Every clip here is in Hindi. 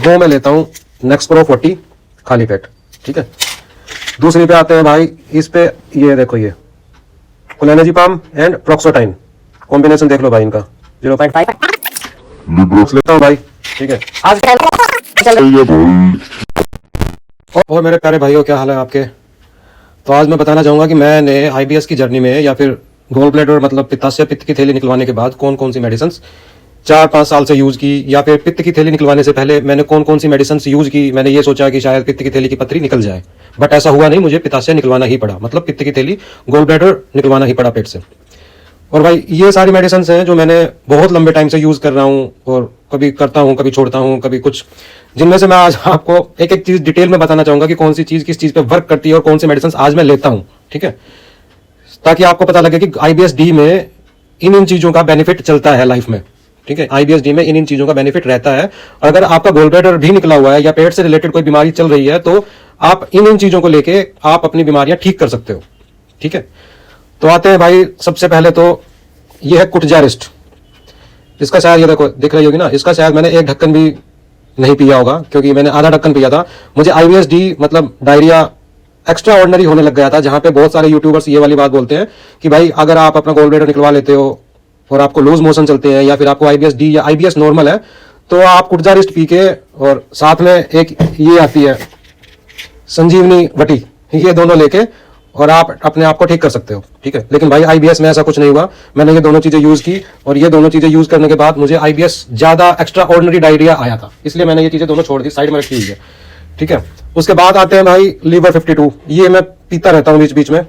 वो मैं लेता हूँ नेक्सप्रो 40 खाली पेट, ठीक है। दूसरी पे आते हैं भाई, इस पे ये देखो, ये कोलेनाजिपाम एंड प्रोक्सोटाइन कॉम्बिनेशन देख लो भाई, इनका 0.5 लेता हूँ भाई, ठीक है। और मेरे प्यारे भाइयों, क्या हाल है आपके। तो आज मैं बताना चाहूंगा कि मैंने आईबीएस की जर्नी में, या फिर गोल ब्लैडर मतलब पित्ताशय पित्त की थैली निकलवाने के बाद कौन कौन सी मेडिसिन 4-5 साल से यूज की, या फिर पित्त की थैली निकलवाने से पहले मैंने कौन कौन सी मेडिसिन यूज की। मैंने ये सोचा कि शायद पित्त की थैली की पथरी निकल जाए, बट ऐसा हुआ नहीं, मुझे पित्ताशय निकलवाना ही पड़ा, मतलब पित्त की थैली गोल ब्लैडर निकलवाना ही पड़ा पेट से। और भाई ये सारी मेडिसिन हैं जो मैंने बहुत लंबे टाइम से यूज कर रहा हूँ, और कभी करता हूँ, कभी छोड़ता हूँ, कभी कुछ, जिनमें से मैं आज आपको एक एक चीज डिटेल में बताना चाहूंगा कि कौन सी चीज किस चीज पे वर्क करती है और कौन सी मेडिसिन आज मैं लेता हूँ, ठीक है। ताकि आपको पता लगे कि आईबीएस डी में इन चीजों का बेनिफिट चलता है लाइफ में, ठीक है। आईबीएस डी में इन चीजों का बेनिफिट रहता है। अगर आपका गोल ब्लैडर भी निकला हुआ है या पेट से रिलेटेड कोई बीमारी चल रही है, तो आप इन चीजों को लेके आप अपनी बीमारियां ठीक कर सकते हो, ठीक है। तो आते हैं भाई, सबसे पहले तो ये है कुटजारिस्ट। इसका शायद, ये देखो दिख रही होगी ना, इसका शायद मैंने एक ढक्कन भी नहीं पिया होगा, क्योंकि मैंने आधा ढक्कन पिया था। मुझे आईबीएस डी मतलब डायरिया एक्स्ट्रा ऑर्डिनरी होने लग गया था, जहां पे बहुत सारे यूट्यूबर्स ये वाली बात बोलते हैं कि भाई अगर आप अपना गोल ब्लैडर निकलवा लेते हो और आपको लूज मोशन चलते हैं, या फिर आपको आईबीएस डी या आईबीएस नॉर्मल है, तो आप कुटजारिस्ट पी के, और साथ में एक ये आती है संजीवनी वटी, ये दोनों लेके और आप अपने आप को ठीक कर सकते हो, ठीक है। लेकिन भाई आईबीएस में ऐसा कुछ नहीं हुआ। मैंने ये दोनों चीजें यूज की, और ये दोनों चीजें यूज करने के बाद मुझे आईबीएस ज्यादा एक्स्ट्रा ऑर्डिनरी डायरिया आया था, इसलिए मैंने ये चीजें दोनों छोड़ दी, साइड में रखी हुई है, ठीक है। उसके बाद आते हैं भाई लीवर 52। ये मैं पीता रहता हूँ बीच बीच में,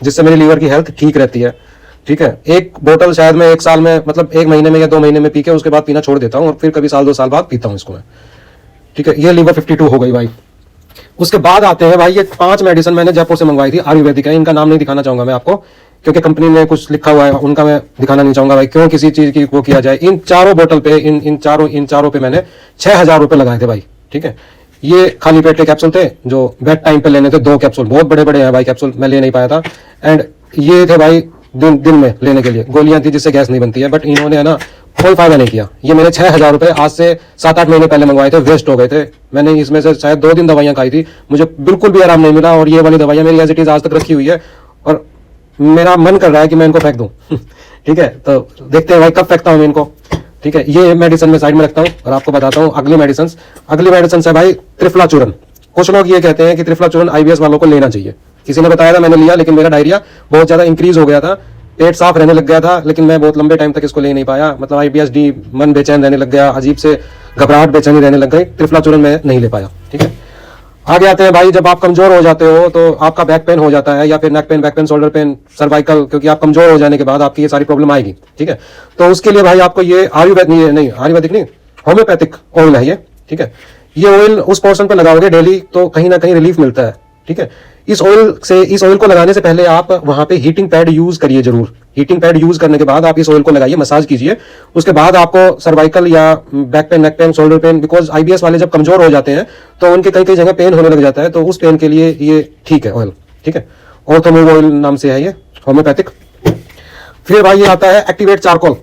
जिससे मेरी लीवर की हेल्थ ठीक रहती है, ठीक है। एक बोतल शायद मैं एक साल में, मतलब एक महीने में या 2 महीने में पी के उसके बाद पीना छोड़ देता हूँ, और फिर कभी साल 2 साल बाद पीता हूँ इसको मैं, ठीक है। ये लीवर 52 हो गई भाई। उसके बाद आते हैं भाई, ये 5 मेडिसिन मैंने जयपुर से मंगवाई थी, आयुर्वेदिक है। इनका नाम नहीं दिखाना चाहूंगा मैं आपको, क्योंकि कंपनी ने कुछ लिखा हुआ है, उनका मैं दिखाना नहीं चाहूंगा भाई, क्यों किसी चीज की वो किया जाए। इन चारों बोतल पे, इन चारों पे मैंने 6,000 रुपए लगाए थे भाई, ठीक है। ये खाली पेट के कैप्सूल थे, जो बेड टाइम पे लेने थे, 2 कैप्सूल, बहुत बड़े बड़े हैं भाई कैप्सूल, मैं ले नहीं पाया था। एंड ये थे भाई दिन में लेने के लिए, गोलियां थी जिससे गैस नहीं बनती है, बट इन्होंने है ना कोई फायदा नहीं किया। ये मेरे 6,000 रुपए आज से 7-8 महीने पहले मंगवाए थे, वेस्ट हो गए थे। मैंने इसमें से शायद 2 दिन दवाइयां खाई थी, मुझे बिल्कुल भी आराम नहीं मिला, और ये वाली दवाइयां मेरी एज इट इज आज तक रखी हुई है, और मेरा मन कर रहा है कि मैं इनको फेंक दूं ठीक है। तो देखते हैं भाई कब फेंकता हूं इनको, ठीक है। ये मेडिसिन मैं साइड में रखता हूं, और आपको बताता हूं अगली मेडिसिन है भाई त्रिफला चूरन। कुछ लोग ये कहते हैं कि त्रिफला चूरन आईबीएस वालों को लेना चाहिए। किसी ने बताया था, मैंने लिया, लेकिन मेरा डायरिया बहुत ज्यादा इंक्रीज हो गया था, पेट साफ रहने लग गया था, लेकिन मैं बहुत लंबे टाइम तक इसको ले नहीं पाया। मतलब आईबीएस डी, मन बेचैन रहने लग गया, अजीब से घबराहट बेचैनी रहने लग गई, त्रिफला चूरन मैं नहीं ले पाया, ठीक है। आगे आते हैं भाई, जब आप कमजोर हो जाते हो तो आपका बैक पेन हो जाता है, या फिर neck pain, shoulder pain, cervical, क्योंकि आप कमजोर हो जाने के बाद आपकी ये सारी प्रॉब्लम आएगी, ठीक है। तो उसके लिए भाई आपको ये आयुर्वेदिक नहीं, होम्योपैथिक ऑयल है ये, ठीक है। ये ऑयल उस पोर्शन पर लगाओगे डेली, तो कहीं ना कहीं रिलीफ मिलता है, ठीक है। इस ऑयल को लगाने से पहले आप वहां पे हीटिंग पैड यूज करिए जरूर। हीटिंग पैड यूज करने के बाद आप इस ऑयल को लगाइए, मसाज कीजिए। उसके बाद आपको सर्वाइकल या back pain, neck pain, shoulder pain, because IBS वाले जब कमजोर हो जाते हैं तो उनके कई जगह पेन होने लग जाता है, तो उस पेन के लिए ये ठीक है ऑयल, ठीक है। ऑर्थोमूव ऑयल नाम से है ये, होम्योपैथिक। फिर भाई ये आता है एक्टिवेट चारकोल,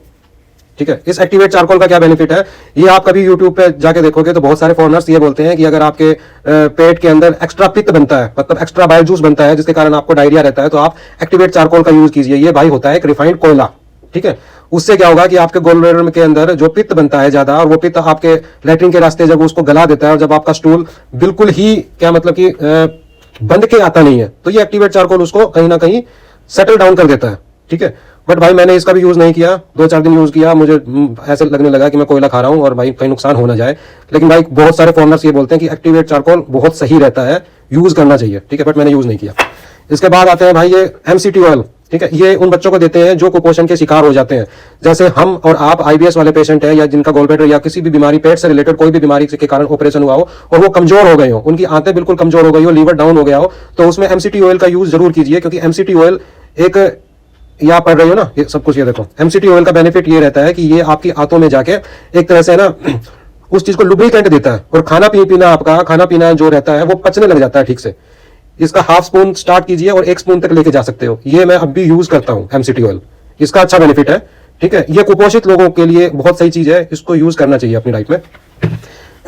ठीक है। इस एक्टिवेट चारकोल का क्या बेनिफिट है, ये आप कभी यूट्यूब पे जाके देखोगे तो बहुत सारे फॉरनर्स ये बोलते हैं कि अगर आपके पेट के अंदर एक्स्ट्रा पित्त बनता है, मतलब एक्स्ट्रा बाइल जूस बनता है, जिसके कारण आपको डायरिया रहता है, तो आप एक्टिवेट चारकोल का यूज कीजिए। ये भाई होता है एक रिफाइंड कोयला, ठीक है। उससे क्या होगा कि आपके गोल ब्लैडर के अंदर जो पित्त बनता है ज्यादा, और वो पित्त आपके लैट्रिन के रास्ते जब उसको गला देता है, और जब आपका स्टूल बिल्कुल ही क्या मतलब कि बंद के आता नहीं है, तो ये एक्टिवेट चारकोल उसको कहीं ना कहीं सेटल डाउन कर देता है, ठीक है। बट भाई मैंने इसका भी यूज नहीं किया, 2-4 दिन यूज किया, मुझे ऐसे लगने लगा कि मैं कोयला खा रहा हूं और भाई कहीं नुकसान हो ना जाए। लेकिन भाई बहुत सारे फॉरनर्स ये बोलते हैं कि एक्टिवेट चारकोल बहुत सही रहता है, यूज करना चाहिए, ठीक है। बट मैंने यूज नहीं किया। इसके बाद आते हैं भाई ये एमसीटी ऑयल, ठीक है। ये उन बच्चों को देते हैं जो कुपोषण के शिकार हो जाते हैं, जैसे हम और आप आईबीएस वाले पेशेंट हैं, या जिनका गोल ब्लैडर या किसी भी बीमारी, पेट से रिलेटेड कोई भी बीमारी के कारण ऑपरेशन हुआ हो और वो कमजोर हो गए हो, उनकी आंतें बिल्कुल कमजोर हो गई हो, लीवर डाउन हो गया हो, तो उसमें एमसीटी ऑयल का यूज जरूर कीजिए। क्योंकि एमसीटी ऑयल एक, ये आप पढ़ रही हो ना ये सब कुछ, ये देखो एमसीटी ऑयल का बेनिफिट ये रहता है कि ये आपकी आंतों में जाके एक तरह से ना उस चीज को लुब्रिकेंट देता है, और खाना पीना जो रहता है वो पचने लग जाता है ठीक से। इसका हाफ स्पून स्टार्ट कीजिए और 1 स्पून तक लेके जा सकते हो। ये मैं अब भी यूज करता हूं एमसीटी ऑयल, इसका अच्छा बेनिफिट है, ठीक है। ये कुपोषित लोगों के लिए बहुत सही चीज है, इसको यूज करना चाहिए अपनी डाइट में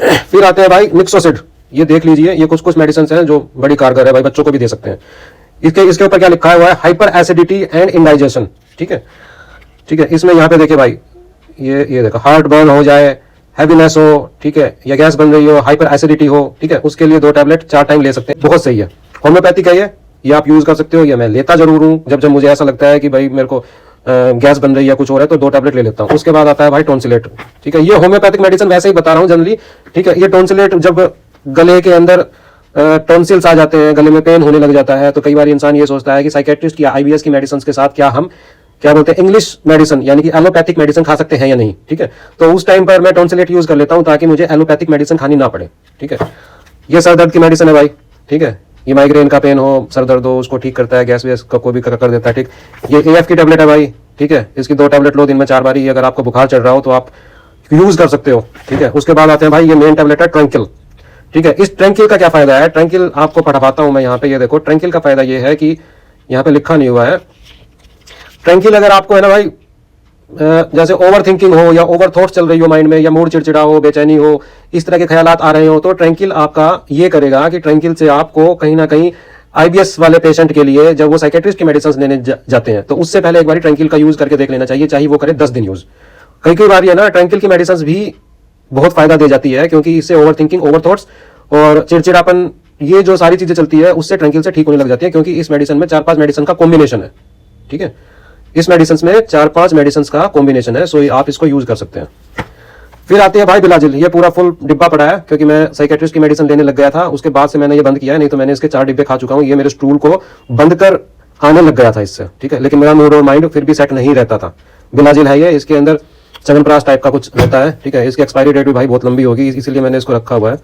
फिर आते हैं भाई मिक्सोसिड। ये देख लीजिए, ये कुछ कुछ मेडिसिन हैं जो बड़ी कारगर है भाई, बच्चों को भी दे सकते हैं। इसके ऊपर क्या लिखा हुआ है, हाइपर एसिडिटी एंड इंडाइजेशन। ठीक है, ठीक है। इसमें यहाँ पे देखिए भाई, ये देखो, हार्ट बर्न हो जाए, हैवीनेस हो, ठीक है, या गैस बन रही हो, हाइपर एसिडिटी हो, ठीक है, उसके लिए 2 टैबलेट 4 टाइम ले सकते हैं, बहुत सही है। होम्योपैथिक है ये आप यूज कर सकते हो। ये मैं लेता जरूर हूँ, जब मुझे ऐसा लगता है कि भाई मेरे को गैस बन रही है, कुछ और है, तो 2 टैबलेट ले लेता हूँ। उसके बाद आता है भाई टॉन्सिलेट। ठीक है, ये होम्योपैथिक मेडिसिन वैसे ही बता रहा हूँ जनरली। ठीक है, ये टॉन्सिलेट जब गले के अंदर टॉन्सिल्स आ जाते हैं, गले में पेन होने लग जाता है, तो कई बार इंसान ये सोचता है कि साइकेट्रिस्ट या आईबीएस की मेडिसिन के साथ क्या हम क्या बोलते हैं इंग्लिश मेडिसिन यानी कि एलोपैथिक मेडिसिन खा सकते हैं या नहीं। ठीक है, तो उस टाइम पर मैं टॉन्सिलेट यूज कर लेता हूं ताकि मुझे एलोपैथिक मेडिसिन खानी ना पड़े। ठीक है, ये सर दर्द की मेडिसिन है भाई। ठीक है, ये माइग्रेन का पेन हो, सर दर्द हो, उसको ठीक करता है, गैस वैस को भी कर देता है। ठीक, ये एएफ की टेबलेट है भाई। ठीक है, इसकी 2 टैबलेट लो दिन में 4 बारी। अगर आपको बुखार चढ़ रहा हो तो आप यूज कर सकते हो। ठीक है, उसके बाद आते हैं भाई, ये मेन टेबलेट है ट्रैंक्विल। ठीक है, इस ट्रैंक्विल का क्या फायदा है, ट्रैंक्विल आपको पढ़ाता हूं मैं यहाँ पे। ये देखो, ट्रैंक्विल का फायदा ये है कि यहाँ पे लिखा नहीं हुआ है। ट्रैंक्विल अगर आपको है ना भाई, जैसे ओवर थिंकिंग हो या ओवर थॉट्स चल रही हो माइंड में, या मूड चिड़चिड़ा हो, बेचैनी हो, इस तरह के ख्यालात आ रहे हो, तो ट्रैंक्विल आपका ये करेगा कि ट्रैंक्विल से आपको कहीं ना कहीं आईबीएस वाले पेशेंट के लिए जब वो साइकेट्रिस्ट की मेडिसिन लेने जाते हैं तो उससे पहले एक बार ट्रैंक्विल का यूज करके देख लेना चाहिए, चाहे वो करे 10 दिन यूज। कई बार ये ना ट्रैंक्विल की मेडिसिन भी बहुत फायदा दे जाती है, क्योंकि इससे ओवर थिंकिंग, ओवर थॉट्स और चिड़चिड़ापन, ये जो सारी चीजें चलती है उससे ट्रैंक्विल से ठीक होने लग जाती है, क्योंकि इस मेडिसिन में 4-5 मेडिसिन का कॉम्बिनेशन है। ठीक है, इस मेडिसिन में 4-5 मेडिसिन का कॉम्बिनेशन है, सो आप इसको यूज कर सकते हैं। फिर आती है भाई बिलाजिल। ये पूरा फुल डिब्बा पड़ा है, क्योंकि मैं साइकेट्रिस्ट की मेडिसिन लेने लग गया था, उसके बाद से मैंने ये बंद किया है, नहीं तो मैंने इसके 4 डिब्बे खा चुका हूं। ये मेरे स्टूल को बंद कर आने लग गया था इससे। ठीक है, लेकिन मेरा मूड और माइंड फिर भी सेट नहीं रहता था। बिलाजिल है ये, इसके अंदर च्यवनप्राश टाइप का कुछ रहता है। ठीक है, इसकी एक्सपायरी डेट भी भाई बहुत लंबी होगी, इसलिए मैंने इसको रखा हुआ है।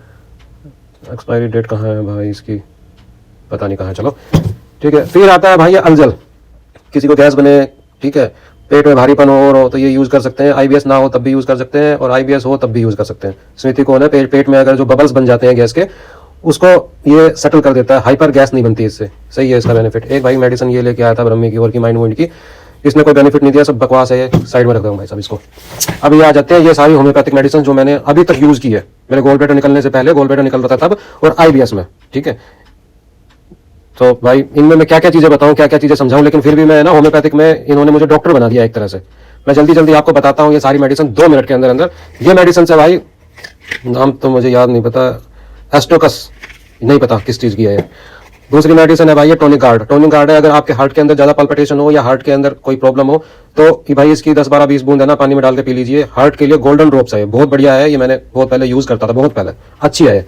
एक्सपायरी डेट कहाँ है भाई इसकी, पता नहीं कहाँ है। चलो ठीक है, फिर आता है भाई ये अलजल। किसी को गैस बने, ठीक है, पेट में भारीपन हो तो ये यूज कर सकते हैं। आईबीएस ना हो तब भी यूज कर सकते हैं, और आईबीएस हो तब भी यूज कर सकते हैं। स्मृति को ना पेट में अगर जो बबल्स बन जाते हैं गैस के, उसको ये सेटल कर देता है, हाइपर गैस नहीं बनती इससे। सही है इसका बेनिफिट। एक भाई मेडिसिन ये लेके आया था ब्रह्मी की और की माइंड की, इसने कोई बेनिफिट नहीं दिया, सब बकवास है, ये साइड में रख दूंगा भाई साहब इसको। अब ये आ जाते हैं ये सारी होम्योपैथिक मेडिसिन जो मैंने अभी तक यूज की है, मेरे गोल ब्लैडर निकलने से पहले, गोल ब्लैडर निकल रहा था तब, और आईबीएस में। ठीक है, तो भाई इनमें मैं क्या क्या चीजें बताऊं, क्या क्या चीजें समझाऊं, लेकिन फिर भी मैं ना होम्योपैथिक में इन्होंने मुझे डॉक्टर बना दिया एक तरह से। मैं जल्दी जल्दी आपको बताता हूं ये सारी मेडिसिन 2 मिनट के अंदर अंदर। ये मेडिसिन से भाई, नाम तो मुझे याद नहीं पता, एस्टोकस, नहीं पता किस चीज की है ये। दूसरी मेडिसिन है भाई ये टॉनिक गार्ड। टॉनिक गार्ड है, अगर आपके हार्ट के अंदर ज्यादा पल्पिटेशन हो या हार्ट के अंदर कोई प्रॉब्लम हो तो भाई इसकी 10-12-20 बूंद है ना पानी में डाल के पी लीजिए। हार्ट के लिए गोल्डन ड्रॉप्स है, बहुत बढ़िया है ये, मैंने बहुत पहले यूज करता था, बहुत पहले, अच्छी है।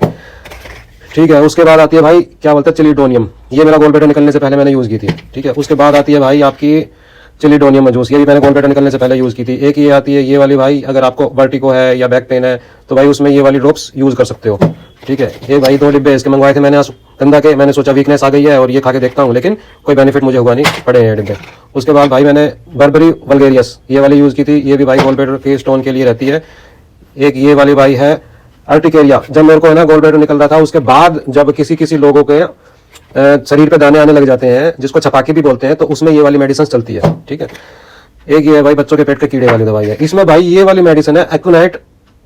ठीक है, उसके बाद आती है भाई क्या बोलते हैं चिलीडोनियम। ये मेरा गोल ब्लैडर निकलने से पहले मैंने यूज की थी। ठीक है, उसके बाद आती है भाई आपकी चिलीडोनियम जूस, ये भी मैंने गोल ब्लैडर निकलने से पहले यूज की थी। एक ये आती है ये वाली भाई, अगर आपको वर्टिको है या बैक पेन है तो भाई उसमें ये वाली ड्रॉप्स यूज कर सकते हो। ठीक है, ये भाई 2 डिब्बे इसके मंगवाए थे मैंने गंदा के, मैंने सोचा वीकनेस आ गई है और ये खा के देखता हूँ, लेकिन कोई बेनिफिट मुझे हुआ नहीं, पड़े हैं डिब्बे। उसके बाद भाई मैंने बर्बरी वल्गेरियस ये वाली यूज की थी, ये भी भाई गोल ब्लैडर के स्टोन के लिए रहती है। एक ये वाली भाई है अर्टिकेरिया, जब मेरे को है ना गोल ब्लैडर निकल रहा था उसके बाद, जब किसी लोगों के शरीर पे दाने आने लग जाते हैं, जिसको छपाकी भी बोलते हैं, तो उसमें ये वाली मेडिसिन चलती है। ठीक है, एक ये है भाई बच्चों के पेट के कीड़े वाली दवाई है, इसमें भाई ये वाली मेडिसिन है एक्योनाइट।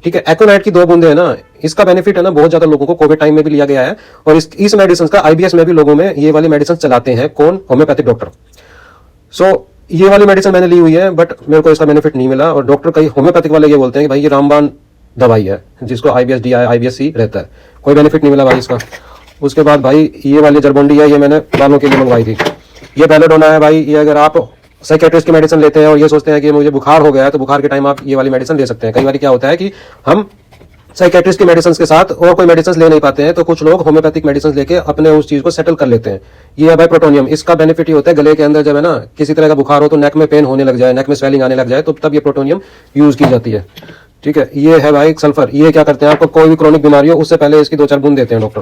ठीक है, एक्योनाइट की 2 बूंदे है ना, इसका बेनिफिट है ना बहुत ज्यादा लोगों को कोविड टाइम में भी लिया गया है, और इस मेडिसिन का आईबीएस में भी लोगों में ये वाली मेडिसिन चलाते हैं। कौन? Homeopathic doctor. सो ये वाली मेडिसिन मैंने ली हुई है, बट मेरे को इसका बेनिफिट नहीं मिला, और डॉक्टर कई होम्योपैथिक वाले ये बोलते हैं कि भाई ये रामबाण दवाई है जिसको आईबीएस डी आईबीएस सी रहता है, कोई बेनिफिट नहीं मिला भाई इसका। उसके बाद भाई ये वाली जरबोंडी है, ये मैंने बालों के लिए मंगवाई थी। ये बेलोडोना है भाई, ये अगर आप साइकेट्रिस्ट की मेडिसिन लेते हैं और ये सोचते हैं कि मुझे बुखार हो गया है, तो बुखार के टाइम आप ये वाली मेडिसिन ले सकते हैं। कई बार क्या होता है कि हम साइकेट्रिस्ट की मेडिसिन के साथ और कोई मेडिसिन ले नहीं पाते हैं, तो कुछ लोग होम्योपैथिक मेडिसिन लेके अपने उस चीज को सेटल कर लेते हैं। ये है भाई प्रोटोनियम, इसका बेनिफिट ये होता है गले के अंदर जब है ना किसी तरह का बुखार हो, तो नेक में पेन होने लग जाए, नेक में स्वेलिंग आने लग जाए, तो तब ये प्रोटोनियम यूज की जाती है। ठीक है, ये है भाई सल्फर, ये क्या करते हैं, आपको कोई भी क्रोनिक बीमारी हो उससे पहले इसकी 2-4 बूंद देते हैं डॉक्टर।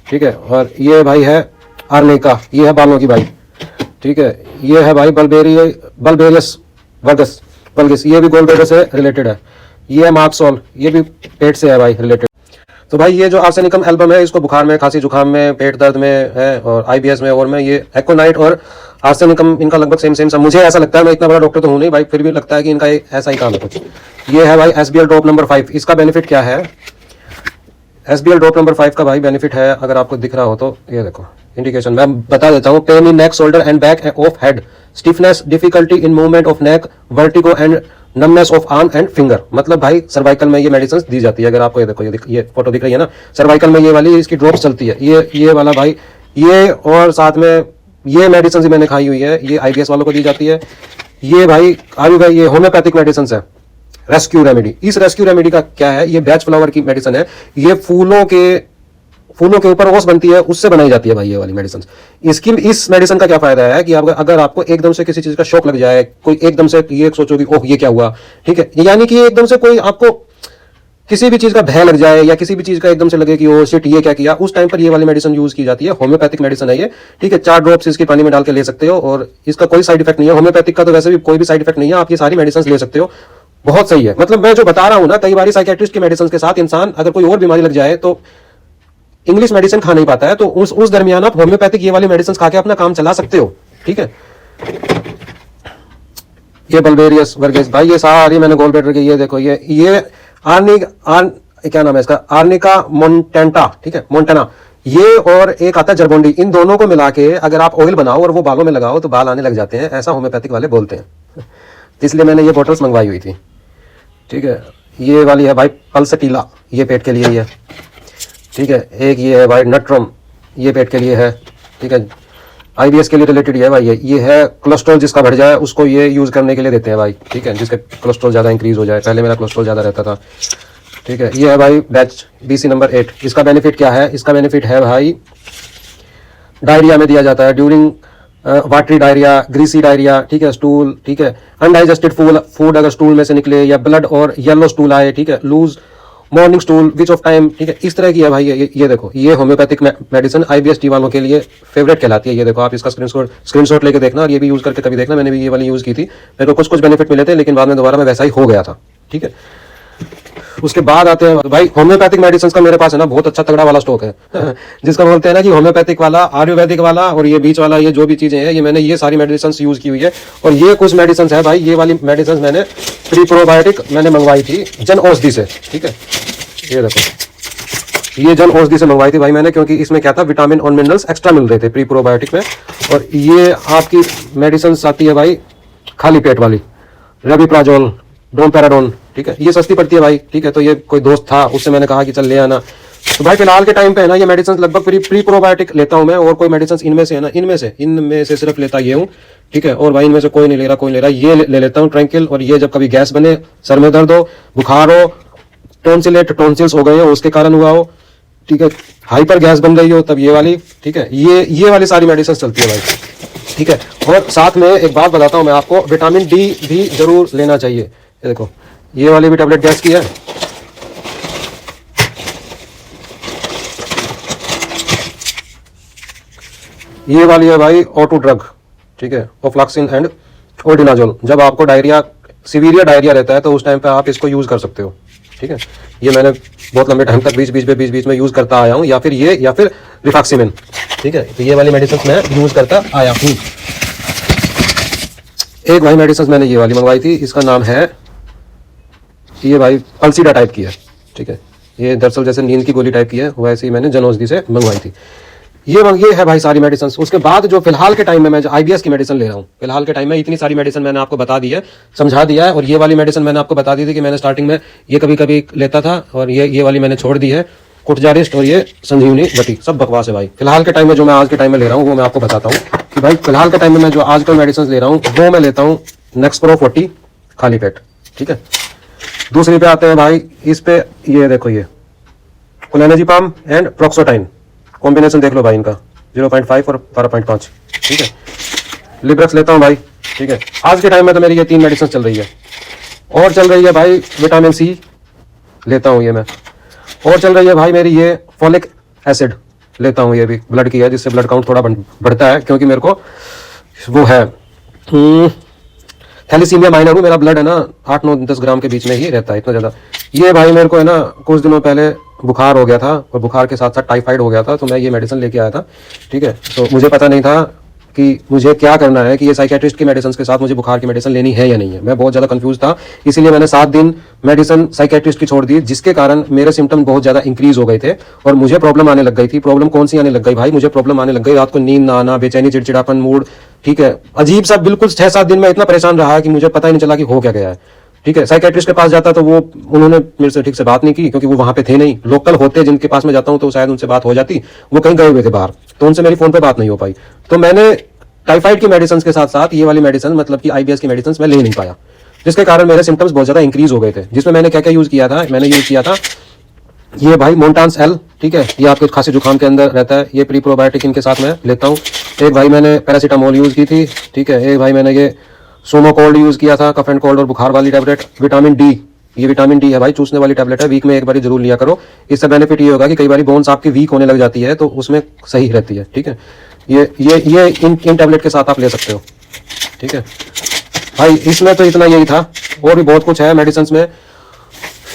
ठीक है, और ये भाई है आर्निका, ये है बालों की भाई। ठीक है, ये है भाई बल्बेरियस वल्गिस, ये भी गोल ब्लैडर से रिलेटेड है। ये है मार्क्सोल, ये भी पेट से है भाई रिलेटेड। तो भाई ये जो आर्सेनिकम एल्बम है, इसको बुखार में, खांसी जुकाम में, पेट दर्द में है, और आईबीएस में और में, ये एक्ोनाइट और आर्सेनिकम इनका लगभग सेम सा मुझे ऐसा लगता है। मैं इतना बड़ा डॉक्टर तो हूं नहीं भाई, फिर भी लगता है कि इनका ऐसा ही काम है कुछ। ये है भाई एसबीएल ड्रॉप नंबर 5, इसका बेनिफिट क्या है, SBL ड्रॉप नंबर 5 का भाई बेनिफिट है, अगर आपको दिख रहा हो तो ये देखो इंडिकेशन मैं बता देता हूँ। Pain in neck, shoulder and back of head, stiffness, difficulty in movement of neck, vertigo and numbness of arm and finger. मतलब भाई सर्वाइकल में ये मेडिसिन दी जाती है। अगर आपको ये देखो ये फोटो दिख रही है ना, सर्वाइकल में ये वाली इसकी ड्रॉप्स चलती है, ये वाला भाई ये, और साथ में ये मेडिसिन भी मैंने खाई हुई है, ये IBS वालों को दी जाती है। ये भाई आयु भाई ये होम्योपैथिक मेडिसिन है, रेस्क्यू रेमेडी। इस रेस्क्यू रेमेडी का क्या है, ये बैच फ्लावर की मेडिसिन है, ये फूलों के ऊपर ओस बनती है, उससे बनाई जाती है भाई ये वाली मेडिसिन। इस मेडिसिन का क्या फायदा है कि अगर आपको एकदम से किसी चीज का शॉक लग जाए, कोई एकदम से ये सोचोगे ओह ये क्या हुआ, ठीक है, यानी कि एकदम से कोई आपको किसी भी चीज का भय लग जाए या किसी भी चीज का एकदम से लगे कि ओ शिट ये क्या किया, उस टाइम पर ये वाली मेडिसिन यूज की जाती है। होम्योपैथिक मेडिसिन है ये, ठीक है। 4 ड्रॉप्स इसके पानी में डाल के ले सकते हो और इसका कोई साइड इफेक्ट नहीं है। होम्योपैथिक का तो वैसे भी कोई भी साइड इफेक्ट नहीं है, आप ये सारी मेडिसिन ले सकते हो, बहुत सही है। मतलब मैं जो बता रहा हूं ना, कई बार साइकेट्रिस्ट की मेडिसिन के साथ इंसान अगर कोई और बीमारी लग जाए तो इंग्लिश मेडिसिन खा नहीं पाता है, तो उस दरमियान आप होम्योपैथिक ये वाली मेडिसिन खा के अपना काम चला सकते हो, ठीक है। ये बल्बेरियस वर्गेस भाई, ये सारी मैंने गोल ब्लेडर की, ये देखो ये क्या नाम है इसका, आर्निका मोन्टेंटा, ठीक है, मोन्टेना, ये और एक आता है जरबोंडी। इन दोनों को मिला के अगर आप ऑयल बनाओ और वो बालों में लगाओ तो बाल आने लग जाते हैं, ऐसा होम्योपैथिक वाले बोलते हैं। इसलिए मैंने ये बॉटल्स मंगवाई हुई थी, ठीक है। ये वाली है भाई पल्सटीला, ये पेट के लिए ही है, ठीक है। एक ये है भाई नट्रम, ये पेट के लिए है, ठीक है। IBS के लिए रिलेटेड है भाई। ये है कोलेस्ट्रॉल जिसका बढ़ जाए उसको ये यूज करने के लिए देते हैं भाई, ठीक है, जिसका कोलेस्ट्रॉल ज्यादा इंक्रीज हो जाए। पहले मेरा कोलेस्ट्रॉल ज्यादा रहता था, ठीक है। ये है भाई बैच BC नंबर 8। इसका बेनिफिट क्या है, इसका बेनिफिट है भाई डायरिया में दिया जाता है, during watery diarrhoea, greasy diarrhoea, ठीक है, स्टूल, ठीक है, अनडाइजेस्टेड फूड अगर स्टूल में से निकले या ब्लड और येलो स्टूल आए, ठीक है, loose morning stool which of time, ठीक है, इस तरह की है भाई। ये देखो ये होम्योपैथिक मेडिसिन IBS वालों के लिए फेवरेट कहलाती है। ये देखो आप इसका स्क्रीनशॉट लेके देखना और ये भी यूज करके कभी देखना। मैंने भी ये वाली यूज की थी, मेरे को कुछ बेनिफिट मिले थे, लेकिन बाद में दोबारा मैं वैसा ही हो गया था, ठीक है। उसके बाद आते हैं भाई होम्योपैथिक मेडिसिन का मेरे पास है ना बहुत अच्छा तगड़ा वाला स्टॉक है जिसका बोलते हैं ना कि होम्योपैथिक वाला, आयुर्वेदिक वाला और ये बीच वाला, ये जो भी चीजें हैं, ये मैंने ये सारी मेडिसिन यूज की हुई है। और ये कुछ मेडिसिन है भाई, ये वाली मेडिसिन मैंने प्री प्रोबायोटिक मैंने मंगवाई थी जन औषधि से, ठीक है। ये देखो ये जन औषधि से मंगवाई थी भाई मैंने, क्योंकि इसमें क्या था, विटामिन और मिनरल्स एक्स्ट्रा मिल रहे थे प्री प्रोबायोटिक में। और ये आपकी मेडिसिन आती है भाई खाली पेट वाली, रेबिप्राजोल, डोमपेराडोन, ठीक है, ये सस्ती पड़ती है भाई, ठीक है। तो ये कोई दोस्त था, उससे मैंने कहा कि चल ले आना। तो भाई फिलहाल के टाइम पे है ना ये मेडिसिन लगभग प्री प्रोबायोटिक लेता हूं मैं, और कोई मेडिसिन इनमें से है ना, इनमें से सिर्फ लेता ये हूँ, ठीक है। और भाई इनमें से कोई नहीं ले रहा, ये ले लेता हूँ ट्रैंकिल। और ये जब कभी गैस बने, सर में दर्द हो, बुखार हो, टॉन्सिल्स हो गए हो उसके कारण हुआ हो, ठीक है, हाइपर गैस बन रही हो, तब ये वाली, ठीक है, ये वाली सारी मेडिसिन चलती है भाई, ठीक है। और साथ में एक बात बताता हूं मैं आपको, विटामिन D भी जरूर लेना चाहिए। ये देखो ये वाली भी टेबलेट गैस की है, ये वाली है भाई ऑटो ड्रग, ठीक है, ओफ्लॉक्सिन एंड ओल्डिनाजोल। जब आपको डायरिया, सीवियर डायरिया रहता है तो उस टाइम पे आप इसको यूज कर सकते हो, ठीक है। ये मैंने बहुत लंबे टाइम तक बीच में यूज करता आया हूँ, या फिर रिफॉक्सिमिन, ठीक है। तो ये वाली मेडिसिन मैं यूज करता आया हूँ। एक भाई मेडिसिन मैंने ये वाली मंगवाई थी, इसका नाम है, ये भाई पल्सीडा टाइप की है, ठीक है। ये दरअसल जैसे नींद की गोली टाइप की है, वैसे ही मैंने जन औषधि से मंगवाई थी। ये है भाई सारी मेडिसिन। उसके बाद जो फिलहाल के टाइम में मैं जो IBS की मेडिसिन ले रहा हूँ, फिलहाल के टाइम में इतनी सारी मेडिसिन मैंने आपको बता दी है, समझा दिया है। और ये वाली मेडिसिन मैंने आपको बता दी थी कि मैंने स्टार्टिंग में ये कभी कभी लेता था, और ये वाली मैंने छोड़ दी है, कुटजारिस्ट और ये संजीवनी बटी, सब बकवास है भाई। फिलहाल के टाइम में जो मैं आज के टाइम में ले रहा हूँ वो मैं आपको बताता हूँ कि भाई फिलहाल के टाइम में मैं जो आजकल मेडिसिन ले रहा हूँ वो मैं लेता हूँ नेक्सप्रो 40 खाली पेट, ठीक है। दूसरी पे आते हैं भाई, इस पे ये देखो ये क्लोनेजिपाम एंड प्रोक्सोटाइन, कॉम्बिनेशन देख लो भाई इनका 0.5 और 12.5, ठीक है। लिब्रेक्स लेता हूँ भाई, ठीक है। आज के टाइम में तो मेरी ये 3 मेडिसिन चल रही है। और चल रही है भाई विटामिन C लेता हूँ ये मैं। और चल रही है भाई मेरी ये फोलिक एसिड लेता हूँ, ये भी ब्लड की है, जिससे ब्लड काउंट थोड़ा बढ़ता है, क्योंकि मेरे को वो है थैलीसीमिया माइनर हूँ, मेरा ब्लड है ना 8-9-10 ग्राम के बीच में ही रहता है, इतना ज्यादा। ये भाई मेरे को है ना कुछ दिनों पहले बुखार हो गया था, और बुखार के साथ साथ टाइफाइड हो गया था, तो मैं ये मेडिसिन लेके आया था, ठीक है। तो मुझे पता नहीं था कि मुझे क्या करना है, कि ये साइकेट्रिस्ट की मेडिसिन के साथ मुझे बुखार की मेडिसिन लेनी है या नहीं है। मैं बहुत ज्यादा कंफ्यूज था, इसीलिए मैंने 7 दिन मेडिसिन साइकेट्रिस्ट की छोड़ दी, जिसके कारण मेरे सिम्टम बहुत ज्यादा इंक्रीज हो गए थे और मुझे प्रॉब्लम आने लग गई थी। प्रॉब्लम कौन सी आने लग गई भाई? मुझे प्रॉब्लम आने लग गई रात को नींद ना आना, बेचैनी, चिड़चिड़ापन, मूड, ठीक है, अजीब सा बिल्कुल 6-7 दिन में इतना परेशान रहा कि मुझे पता ही नहीं चला कि हो क्या गया है। ठीक है, साइकेट्रिस्ट के पास जाता तो वो उन्होंने मेरे से ठीक से बात नहीं की, क्योंकि वो वहां पे थे नहीं। लोकल होते जिनके पास मैं जाता हूँ तो शायद उनसे बात हो जाती, वो कहीं गए हुए थे बाहर, तो उनसे मेरी फोन पे बात नहीं हो पाई। तो मैंने टाइफाइड की मेडिसिन के साथ साथ ये वाली मेडिसिन, मतलब कि आईबीएस की मेडिसिन मैं ले नहीं पाया, जिसके कारण मेरे सिम्टम्स बहुत ज्यादा इंक्रीज हो गए थे। जिसमें मैंने क्या क्या यूज किया था? मैंने यूज किया था ये भाई मोन्टान्स एल, ठीक है, ये आपके खांसी जुकाम के अंदर रहता है, ये प्री प्रोबायोटिक इनके साथ मैं लेता हूँ। एक भाई मैंने पैरासीटामोल यूज की थी, ठीक है। एक भाई मैंने ये सोमो कोल्ड यूज किया था, कफ एंड कोल्ड और बुखार वाली टैबलेट। विटामिन डी, ये विटामिन डी है भाई, चूसने वाली टैबलेट है, वीक में एक बार जरूर लिया करो। इससे बेनिफिट ये होगा कि कई बार बोन्स आपकी वीक होने लग जाती है तो उसमें सही रहती है, ठीक है। ये इन टैबलेट के साथ आप ले सकते हो, ठीक है भाई। इसमें तो इतना यही था, और भी बहुत कुछ है मेडिसिन में।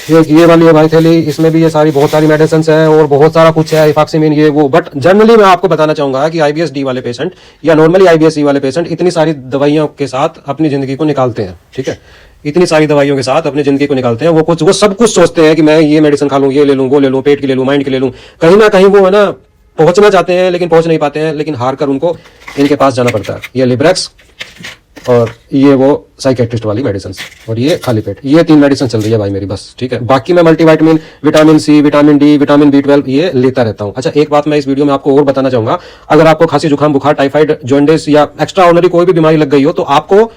ये वाली है भाई थैली, इसमें भी ये सारी बहुत सारी मेडिसिन है और बहुत सारा कुछ है, इफाक्सिमिन, ये वो। बट जनरली मैं आपको बताना चाहूंगा कि आईबीएस डी वाले पेशेंट या नॉर्मली आईबीएस सी वाले पेशेंट इतनी सारी दवाइयों के साथ अपनी जिंदगी को निकालते हैं, ठीक है। इतनी सारी दवाइयों के साथ अपनी जिंदगी को निकालते हैं। वो सब कुछ सोचते हैं कि मैं ये मेडिसिन खा लूं, ये ले लूं, वो ले लूं, पेट की ले लूं, माइंड की ले लूं। कहीं ना कहीं वो है ना पहुंचना चाहते हैं लेकिन पहुंच नहीं पाते हैं, लेकिन हार कर उनको इनके पास जाना पड़ता है। ये लिब्रेक्स और ये वो साइकेट्रिस्ट वाली मेडिसिन और ये खाली पेट, ये 3 मेडिसिन चल रही है भाई मेरी बस, ठीक है। बाकी मैं multivitamin, vitamin C, vitamin D, vitamin B12 ये लेता रहता हूँ। अच्छा, एक बात मैं इस वीडियो में आपको और बताना चाहूंगा, अगर आपको खांसी जुकाम बुखार टाइफाइड जॉन्डिस या एक्स्ट्रा ऑर्डिनरी कोई भी बीमारी लग गई हो तो आपको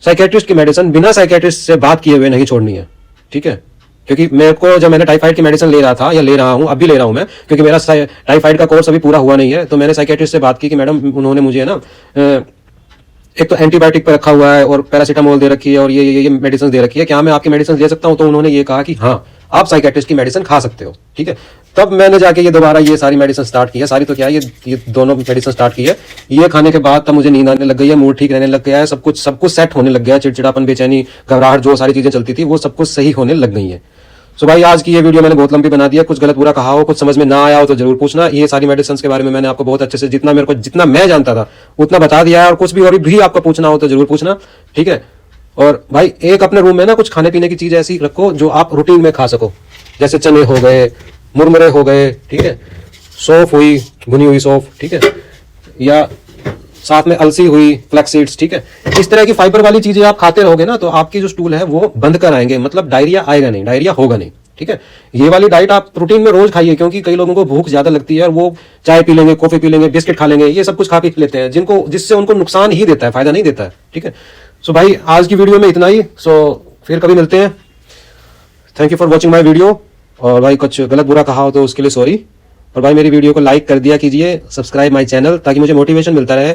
साइकेट्रिस्ट की मेडिसिन बिना साइकेट्रिस्ट से बात किए हुए नहीं छोड़नी है, ठीक है। क्योंकि मेरे को जब मैंने टाइफाइड की मेडिसिन ले रहा था या ले रहा हूं, अब भी ले रहा हूं मैं, क्योंकि मेरा टाइफाइड का कोर्स अभी पूरा हुआ नहीं है, तो मैंने साइकेट्रिस्ट से बात की कि मैडम, उन्होंने मुझे ना एक तो एंटीबायोटिक पे रखा हुआ है और पैरासीटामोल दे रखी है और ये मेडिसिन दे रखी है, क्या मैं आपकी मेडिसिन ले सकता हूं? तो उन्होंने ये कहा कि हाँ, आप साइकेट्रिस्ट की मेडिसिन खा सकते हो, ठीक है। तब मैंने जाके ये दोबारा ये सारी मेडिसिन स्टार्ट की है, सारी तो क्या है, ये दोनों मेडिसिन स्टार्ट की है। ये खाने के बाद तब मुझे नींद आने लग गई है, मूड ठीक रहने लग गया है, सब कुछ सेट होने लग गया है, चिड़चिड़ापन, बेचैनी, घबराहट, जो सारी चीजें चलती थी वो सब कुछ सही होने लग गई है। सो भाई, आज की ये वीडियो मैंने बहुत लंबी बना दिया, कुछ गलत बुरा कहा हो, कुछ समझ में ना आया हो तो जरूर पूछना। ये सारी मेडिसिन के बारे में मैंने आपको बहुत अच्छे से, जितना मैं जानता था उतना बता दिया है, और कुछ भी और भी आपको पूछना हो तो जरूर पूछना, ठीक है। और भाई, एक अपने रूम में ना कुछ खाने पीने की चीज ऐसी रखो जो आप रूटीन में खा सको, जैसे चने हो गए, मुरमुरे हो गए, ठीक है, सौंफ हुई, भुनी हुई सौंफ, ठीक है, या साथ में अलसी हुई, फ्लैक्स सीड्स, ठीक है। इस तरह की फाइबर वाली चीजें आप खाते रहोगे ना तो आपकी जो स्टूल है वो बंद कर आएंगे, मतलब डायरिया आएगा नहीं, डायरिया होगा नहीं, ठीक है। ये वाली डाइट आप रूटीन में रोज खाइए, क्योंकि कई लोगों को भूख ज्यादा लगती है और वो चाय पी लेंगे, कॉफी पी लेंगे, बिस्किट खा लेंगे, ये सब कुछ खा पी लेते हैं, जिससे उनको नुकसान ही देता है, फायदा नहीं देता है, ठीक है। सो भाई, आज की वीडियो में इतना ही। सो फिर कभी मिलते हैं। Thank you for watching my video. और भाई, कुछ गलत बुरा कहा हो तो उसके लिए सॉरी। और भाई, मेरी वीडियो को लाइक कर दिया कीजिए, सब्सक्राइब माई चैनल, ताकि मुझे मोटिवेशन मिलता रहे